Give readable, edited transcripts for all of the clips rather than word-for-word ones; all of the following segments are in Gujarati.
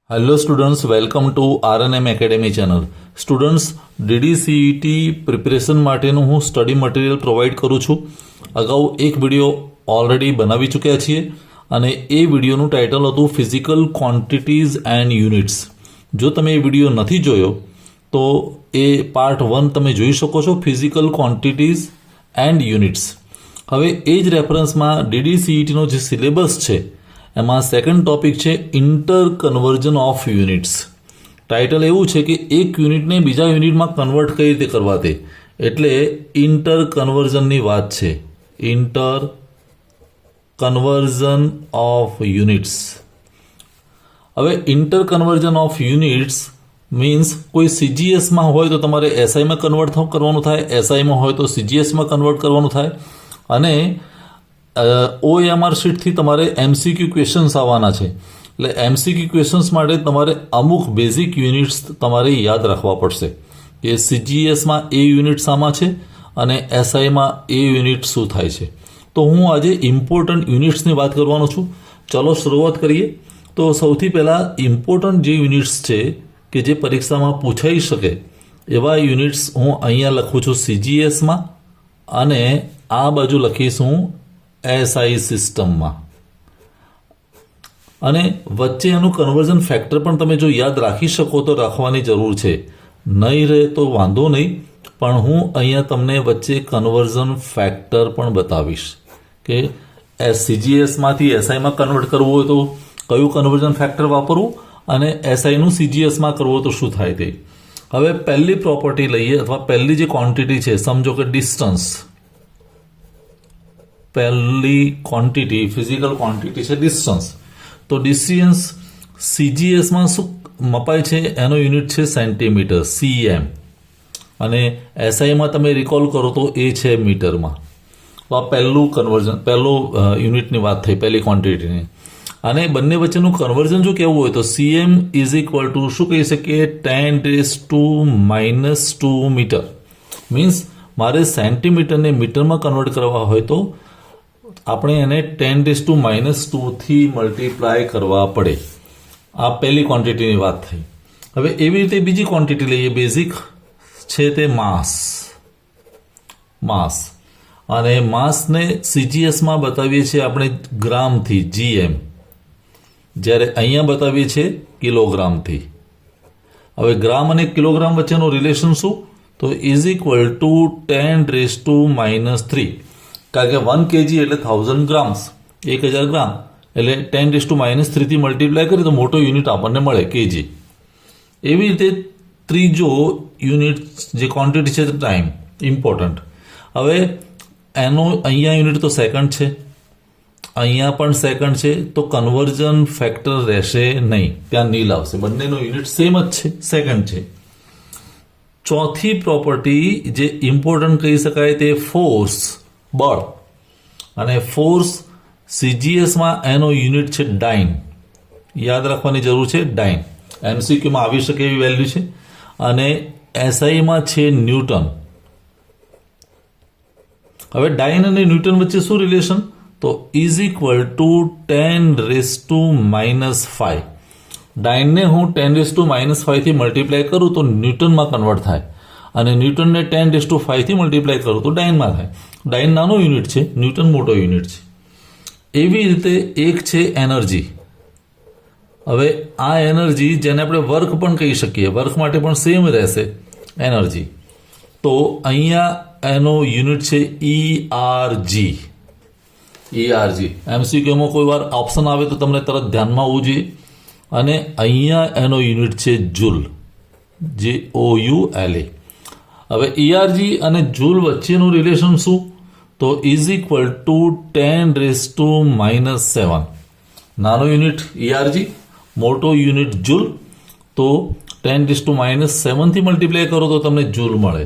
Hello students, welcome to RNM academy channel. Students, DDCET preparation માટેનું હું સ્ટડી મટીરિયલ પ્રોવાઈડ કરું છું. અગાઉ એક વિડીયો ઓલરેડી બનાવી ચૂક્યા છીએ અને એ વિડીયોનું ટાઇટલ હતું ફિઝિકલ ક્વોન્ટિટીઝ એન્ડ યુનિટ્સ. જો તમે એ વિડીયો નથી જોયો તો એ પાર્ટ 1 તમે જોઈ શકો છો, ફિઝિકલ ક્વોન્ટિટીઝ એન્ડ યુનિટ્સ. હવે એ જ રેફરન્સમાં ડીડીસીઈટીનો જે સિલેબસ છે એમાં સેકન્ડ ટોપિક છે inter conversion of units. Title એવું છે કે એક યુનિટને બીજા યુનિટમાં કન્વર્ટ કઈ રીતે કરવા તે, એટલે ઇન્ટર કન્વર્ઝનની વાત છે. Inter conversion of units. હવે inter conversion of units means કોઈ સીજીએસમાં હોય તો તમારે એસઆઈમાં કન્વર્ટ કરવાનું થાય, એસઆઈમાં હોય તો સીજીએસમાં કન્વર્ટ કરવાનું થાય, અને ઓએમઆર શીટથી તમારે એમસીક્યુ ક્વેશ્ચન્સ આવવાના છે. એટલે એમસીક્યુ ક્વેશ્ચન્સ માટે તમારે અમુક બેઝિક યુનિટ્સ તમારે યાદ રાખવા પડશે કે સીજીએસમાં એ યુનિટ શામાં છે અને એસઆઈમાં એ યુનિટ શું થાય છે. તો હું આજે ઇમ્પોર્ટન્ટ યુનિટ્સની વાત કરવાનો છું. ચલો શરૂઆત કરીએ. તો સૌથી પહેલાં ઇમ્પોર્ટન્ટ જે યુનિટ્સ છે કે જે પરીક્ષામાં પૂછાઈ શકે એવા યુનિટ્સ હું અહીંયા લખું છું સીજીએસમાં, અને આ બાજુ લખીશ હું એસઆઈ સિસ્ટમમાં. અને વચ્ચે એનું કન્વર્ઝન ફેક્ટર પણ તમે જો યાદ રાખી શકો તો રાખવાની જરૂર છે. નહીં રહે તો વાંધો નહીં, પણ હું અહીંયા તમને વચ્ચે કન્વર્ઝન ફેક્ટર પણ બતાવીશ કે સીજીએસમાંથી એસઆઈમાં કન્વર્ટ કરવું હોય તો કયું કન્વર્ઝન ફેક્ટર વાપરવું, અને એસઆઈનું સીજીએસમાં કરવું હોય તો શું થાય તે. હવે પહેલી પ્રોપર્ટી લઈએ, અથવા પહેલી જે ક્વોન્ટિટી છે, સમજો કે ડિસ્ટન્સ. પહેલી ક્વોન્ટિટી, ફિઝિકલ ક્વોન્ટિટી છે ડિસ્ટન્સ. તો ડિસ્ટન્સ સીજીએસમાં શું મપાય છે એનો યુનિટ છે સેન્ટીમીટર, સીએમ, અને એસઆઈમાં તમે રિકોલ કરો તો એ છે મીટરમાં. તો આ પહેલું કન્વર્ઝન, પહેલું યુનિટની વાત થઈ, પહેલી ક્વોન્ટિટીની. અને બંને વચ્ચેનું કન્વર્ઝન જો કહેવું હોય તો સીએમ ઇઝ ઇક્વલ ટુ શું કહી શકીએ, 10⁻² મીટર. મીન્સ મારે સેન્ટીમીટરને મીટરમાં કન્વર્ટ કરવા હોય તો આપણે એને 10⁻² થી મલ્ટીપ્લાય કરવા પડે. આ પહેલી ક્વોન્ટિટીની વાત થઈ. હવે એવી રીતે બીજી ક્વોન્ટિટી લઈએ, બેઝિક છે તે માસ. અને માસને સીજીએસમાં બતાવીએ છીએ આપણે ગ્રામથી, જીએમ, જ્યારે અહીંયા બતાવીએ છીએ કિલોગ્રામથી. હવે ગ્રામ અને કિલોગ્રામ વચ્ચેનું રિલેશન શું, તો ઇઝ ઇક્વલ ટુ 10⁻³ કારણ કે 1 kg એટલે 1000 ગ્રામ્સ, 1000 ગ્રામ એટલે 10⁻³ થી મલ્ટીપ્લાય કરીએ તો મોટો યુનિટ આપણને મળે, કેજી. એવી રીતે ત્રીજો યુનિટ જે ક્વોન્ટિટી છે ટાઈમ, ઇમ્પોર્ટન્ટ. હવે એનો અહીંયા યુનિટ તો સેકન્ડ છે, અહીંયા પણ સેકન્ડ છે, તો કન્વર્ઝન ફેક્ટર રહેશે નહીં, ત્યાં નીલ આવશે. બંનેનો યુનિટ સેમ જ છે, સેકન્ડ છે. ચોથી પ્રોપર્ટી જે ઇમ્પોર્ટન્ટ કહી શકાય તે ફોર્સ, બળ. અને ફોર્સ સીજીએસમાં એનો યુનિટ છે ડાઇન. યાદ રાખવાની જરૂર છે, ડાઇન. એમસીક્યુમાં આવી શકે એવી વેલ્યુ છે. અને એસઆઈમાં છે ન્યૂટન. હવે ડાઇન અને ન્યૂટન વચ્ચે શું રિલેશન, તો ઇઝ ઇક્વલ ટુ 10⁻⁵. ડાઇનને હું 10⁻⁵ થી મલ્ટીપ્લાય કરું તો ન્યૂટનમાં કન્વર્ટ થાય, અને ન્યૂટનને 10⁵ થી મલ્ટીપ્લાય કરું તો ડાઇનમાં થાય. ડાઇન નાનો યુનિટ છે, ન્યૂટન મોટો યુનિટ છે. એવી રીતે એક છે એનર્જી. હવે આ એનર્જી જેને આપણે વર્ક પણ કહી શકીએ, વર્ક માટે પણ સેમ રહેશે એનર્જી. તો અહીંયા એનો યુનિટ છે ERG. એમસીક્યુમાં કોઈ વાર ઓપ્શન આવે તો તમને તરત ધ્યાનમાં આવવું જોઈએ. અને અહીંયા એનો યુનિટ છે જૂલ, JOULA. હવે ERG અને જૂલ વચ્ચેનું રિલેશન શું, તો ઇઝ ઇક્વલ ટુ 10⁻⁷. નાનો યુનિટ ERG, મોટો યુનિટ જૂલ. તો 10⁻⁷ થી મલ્ટીપ્લાય કરો તો તમને જૂલ મળે.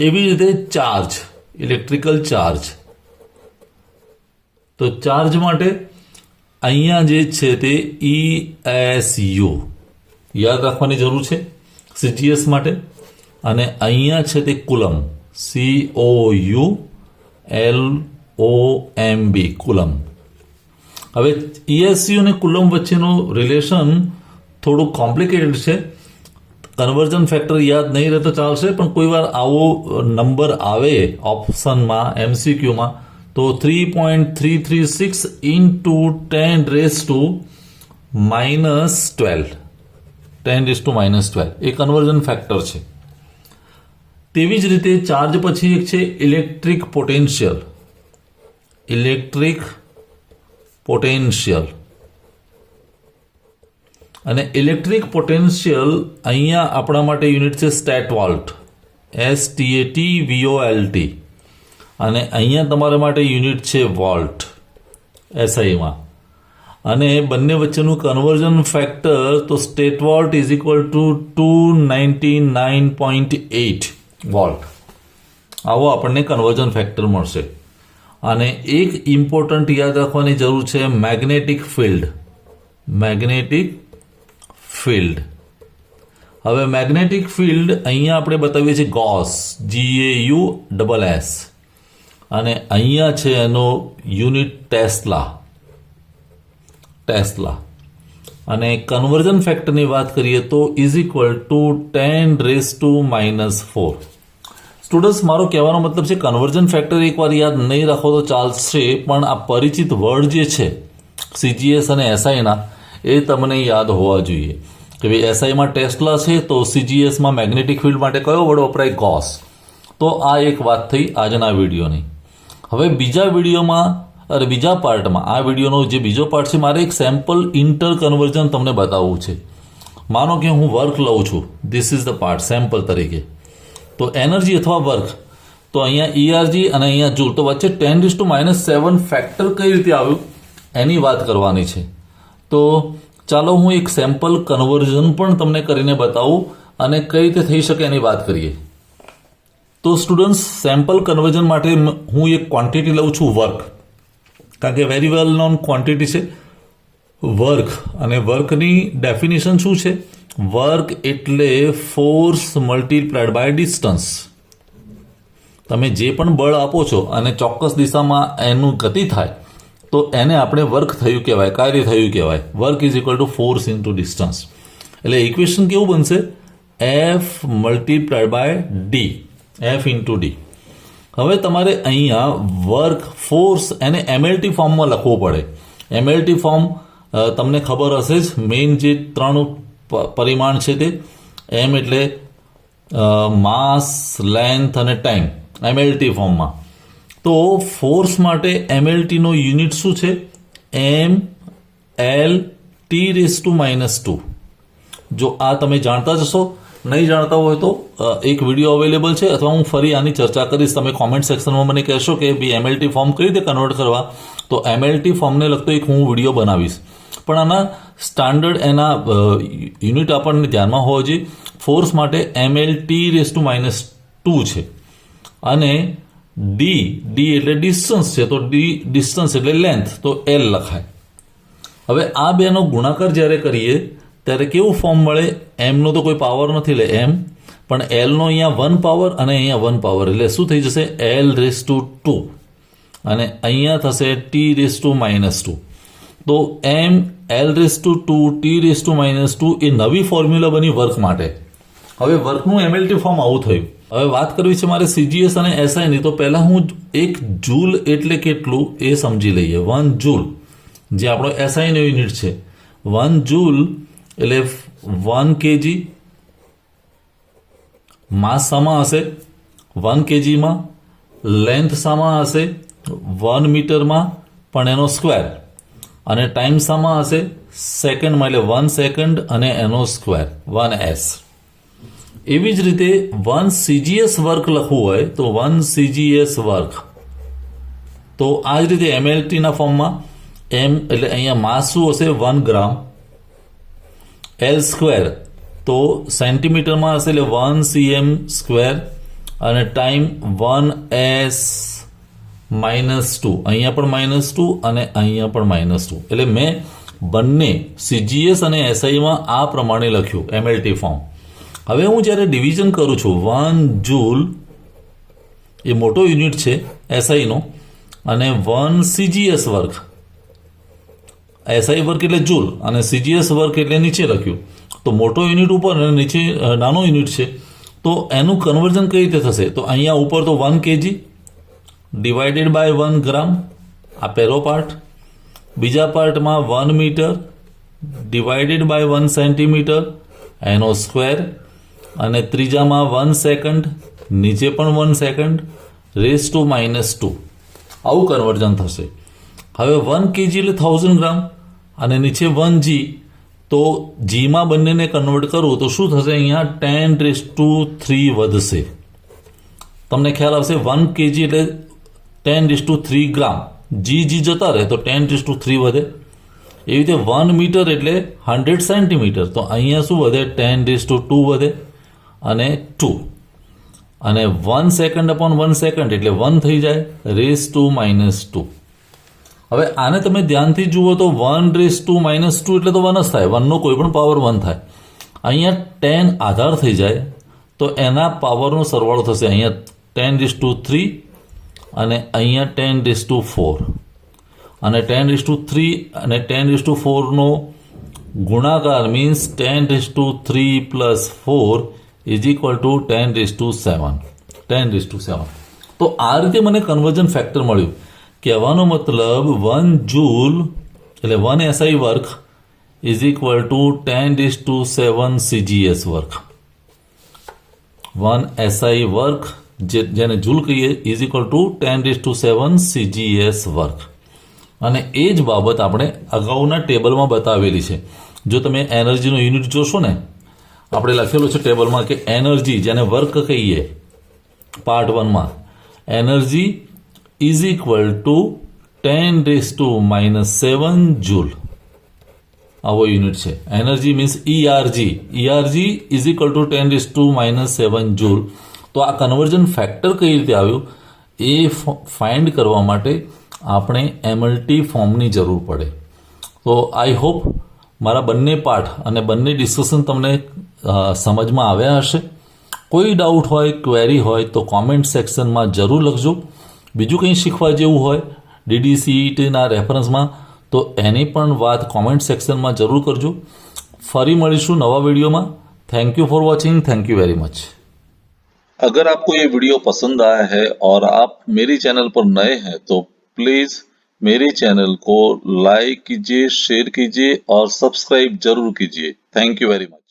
એવી રીતે ચાર્જ, ઇલેક્ટ્રિકલ ચાર્જ. તો ચાર્જ માટે અહીંયા જે છે તે ESU યાદ રાખવાની જરૂર છે સીજીએસ માટે. અને અહીંયા છે તે કુલમ, COULOMB, કુલમ. હવે ESU અને કુલમ વચ્ચેનો રિલેશન થોડું કોમ્પ્લિકેટેડ છે, કન્વર્ઝન ફેક્ટર યાદ નહીં રહે તો ચાલશે, પણ કોઈ વાર આવો નંબર આવે ઓપ્શનમાં MCQમાં તો 3.336 into 10⁻12 એ કન્વર્ઝન ફેક્ટર છે. તેવી જ રીતે ચાર્જ પછી એક છે ઇલેક્ટ્રિક પોટેન્શિયલ અને ઇલેક્ટ્રિક પોટેન્શિયલ અહીંયા આપણા માટે યુનિટ છે સ્ટેટવોલ્ટ, STATVOLT, અને અહીંયા તમારા માટે યુનિટ છે વોલ્ટ SIમાં. અને બંને વચ્ચેનું કન્વર્ઝન ફેક્ટર તો સ્ટેટવોલ્ટ ઇઝ ઇક્વલ ટુ 299.8 વોલ્ટ. આવો આપણને કન્વર્ઝન ફેક્ટર મળશે. અને એક ઇમ્પોર્ટન્ટ યાદ રાખવાની જરૂર છે, મેગ્નેટિક ફિલ્ડ. હવે મેગ્નેટિક ફિલ્ડ અહીંયા આપણે બતાવીએ છીએ ગોસ, GAUSS, અને અહીંયા છે એનો યુનિટ ટેસ્લા. અને કન્વર્ઝન ફેક્ટરની વાત કરીએ તો ઇઝ ઇક્વલ ટુ 10⁻⁻4. સ્ટુડન્ટ્સ, મારો કહેવાનો મતલબ છે કન્વર્ઝન ફેક્ટર એકવાર યાદ નહીં રાખો તો ચાલશે, પણ આ પરિચિત વર્ડ જે છે CGS અને SIના એ તમને યાદ હોવા જોઈએ કે ભાઈ SIમાં ટેસ્લા છે તો CGSમાં મેગ્નેટિક ફિલ્ડ માટે કયો વર્ડ વપરાય? ગોસ. તો આ એક વાત થઈ આજના વિડીયોની. હવે બીજા પાર્ટમાં, આ વિડીયોનો જે બીજો પાર્ટ છે, મારે એક સેમ્પલ ઇન્ટર કન્વર્ઝન તમને બતાવવું છે. માનો કે હું વર્ક લઉં છું, this is the part sample તરીકે. તો એનર્જી અથવા વર્ક, તો અહીંયા ERG અને અહીંયા જૂલ, તો વચ્ચે 10⁻⁷ ફેક્ટર કઈ રીતે આવ્યું એની વાત કરવાની છે. તો ચાલો હું એક સેમ્પલ કન્વર્ઝન પણ તમને કરીને બતાવું અને કઈ રીતે થઈ શકે એની વાત કરીએ. તો સ્ટુડન્ટ્સ, સેમ્પલ કન્વર્ઝન માટે હું એક ક્વોન્ટિટી લઉં છું વર્ક, કારણ કે વેરી વેલ નોન ક્વોન્ટિટી છે વર્ક. અને વર્કની ડેફિનેશન શું છે? વર્ક એટલે ફોર્સ મલ્ટીપ્લાઇડ બાય ડિસ્ટન્સ. તમે જે પણ બળ આપો છો અને ચોક્કસ દિશામાં એનું ગતિ થાય તો એને આપણે વર્ક થયું કહેવાય, કાર્ય થયું કહેવાય. Work is equal to force into distance. એટલે ઇક્વેશન કેવું બનશે? F multiplied by D, F into D. હવે તમારે અહીંયા વર્ક, ફોર્સ એને MLT ફોર્મમાં લખવું પડે. MLT ફોર્મ તમને ખબર હશે જ, મેઇન જે 3 પરિમાણ છે તે. M એટલે માસ, લેન્થ અને ટાઈમ, MLT ફોર્મમાં. તો ફોર્સ માટે MLT નો યુનિટ શું છે? MLT⁻². જો આ તમે જાણતા જશો, નહીં જાણતા હોય તો એક વિડીયો અવેલેબલ છે, અથવા હું ફરી આની ચર્ચા કરીશ. તમે કોમેન્ટ સેક્શનમાં મને કહેશો કે ભાઈ MLT ફોર્મ કઈ રીતે કન્વર્ટ કરવા, તો MLT ફોર્મને લગતો એક હું વિડીયો બનાવીશ. પણ આના સ્ટાન્ડર્ડ એના યુનિટ આપણને ધ્યાનમાં હોવો જોઈએ. ફોર્સ માટે MLT⁻² છે, અને ડી એટલે ડિસ્ટન્સ છે, તો ડિસ્ટન્સ એટલે લેન્થ, તો L લખાય. હવે આ બેનો ગુણાકાર જ્યારે કરીએ ત્યારે કેવું ફોર્મ મળે? એમનો તો કોઈ પાવર નથી, એટલે M, પણ Lનો અહીંયા 1 પાવર અને અહીંયા 1 પાવર, એટલે શું થઈ જશે? L⁻², અને અહીંયા થશે T⁻². તો ML⁻²T⁻² એ નવી ફોર્મ્યુલા બની વર્ક માટે. હવે વર્કનું MLT ફોર્મ આવું થયું. હવે વાત કરવી છે મારે CGS અને SIની, તો પહેલાં હું એક જૂલ એટલે કેટલું એ સમજી લઈએ. 1 જૂલ જે આપણો SIનો યુનિટ છે. 1 જૂલ એટલે 1 kg. માસ શામાં હશે? 1 kgમાં. લેન્થ શામાં હશે? 1 મીટરમાં, પણ એનો સ્ક્વેર. અને ટાઈમ શામાં હશે? સેકન્ડમાં, એટલે 1 સેકન્ડ અને એનો સ્ક્વેર, 1s. એવી જ રીતે 1 CGS વર્ક લખવું હોય તો 1 CGS વર્ક, તો આ જ રીતે MLTના ફોર્મમાં M એટલે અહીંયા માસ શું હશે? 1 ગ્રામ. L² તો સેન્ટીમીટરમાં હશે, એટલે 1 cm², અને ટાઈમ 1s -2. અહીંયા પણ -2 અને અહીંયા પણ -2. એટલે મેં બંને CGS અને SIમાં આ પ્રમાણે લખ્યું MLT ફોર્મ. હવે હું જ્યારે ડિવિઝન કરું છું, 1 જૂલ એ મોટો યુનિટ છે SIનો, અને 1 CGS વર્ક એસઆઈ વર્ક એટલે જૂલ અને સીજીએસ વર્ક એટલે નીચે લખ્યું, તો મોટો યુનિટ ઉપર અને નીચે નાનો યુનિટ છે, તો એનું કન્વર્ઝન કઈ રીતે થશે? તો અહીંયા ઉપર તો 1 kg ડિવાઇડેડ બાય 1 ગ્રામ, આ પહેલો પાર્ટ. બીજા પાર્ટમાં 1 મીટર ડિવાઇડેડ બાય 1 સેન્ટીમીટર એનો સ્ક્વેર, અને ત્રીજામાં 1 સેકન્ડ, નીચે પણ 1 સેકન્ડ રેઝ ટુ -2. આવું કન્વર્ઝન થશે. હવે 1 kg એટલે 1000 ગ્રામ અને નીચે 1 g, તો જીમાં બંનેને કન્વર્ટ કરવું તો શું થશે? અહીંયા 10⁻³ વધશે. તમને ખ્યાલ આવશે 1 kg એટલે 10⁻³ ગ્રામ, જી જતા રહે તો 10⁻³ વધે. એવી રીતે 1 મીટર એટલે 100 સેન્ટીમીટર, તો અહીંયા શું વધે? 10⁻² વધે અને 2. અને 1 સેકન્ડ અપોન 1 સેકન્ડ એટલે 1 થઈ જાય, રેઝ ટુ -2. હવે આને તમે ધ્યાનથી જુઓ તો 1⁻² એટલે તો 1 જ થાય, 1નો કોઈ પણ પાવર 1 થાય. અહીંયા 10 આધાર થઈ જાય તો એના પાવરનો સરવાળો થશે. અહીંયા 10⁻³ અને અહીંયા 10⁻4, અને 10⁻³ અને 10⁻4નો ગુણાકાર મીન્સ 10⁻³ + 4 = 10⁻7. 10⁻7. તો આ રીતે મને કન્વર્ઝન ફેક્ટર મળ્યું. કહેવાનો મતલબ 1 જૂલ એટલે 1 SI work = 10⁻7 CGS work. 1 SI work જેને જૂલ કહીએ = 10⁻7 CGS વર્ક. અને એ જ બાબત આપણે અગાઉના ટેબલમાં બતાવેલી છે. જો તમે એનર્જીનો યુનિટ જોશો ને, આપણે લખેલું છે ટેબલમાં કે એનર્જી જેને વર્ક કહીએ પાર્ટ 1માં, એનર્જી = 10⁻7 જૂલ. આવો યુનિટ છે. Energy means ERG = 10⁻7 joule. તો આ કન્વર્ઝન ફેક્ટર કઈ રીતે આવ્યું એ ફાઇન્ડ કરવા માટે આપણે MLT ફોર્મની જરૂર પડે. તો આઈ હોપ મારા બંને પાઠ અને બંને ડિસ્કશન તમને સમજમાં આવ્યા હશે. કોઈ ડાઉટ હોય, ક્વેરી હોય તો કોમેન્ટ સેક્શનમાં જરૂર લખજો. બીજું કંઈ શીખવા જેવું હોય DDCETના રેફરન્સમાં તો એની પણ વાત કોમેન્ટ સેક્શનમાં જરૂર કરજો. ફરી મળીશું नवा वीडियो में. Thank you for watching. Thank you very much. अगर आपको ये वीडियो पसंद आया है और आप मेरी चैनल पर नए हैं तो प्लीज मेरे चैनल को लाइक कीजिए, शेयर कीजिए और सब्सक्राइब जरूर कीजिए. Thank you very much.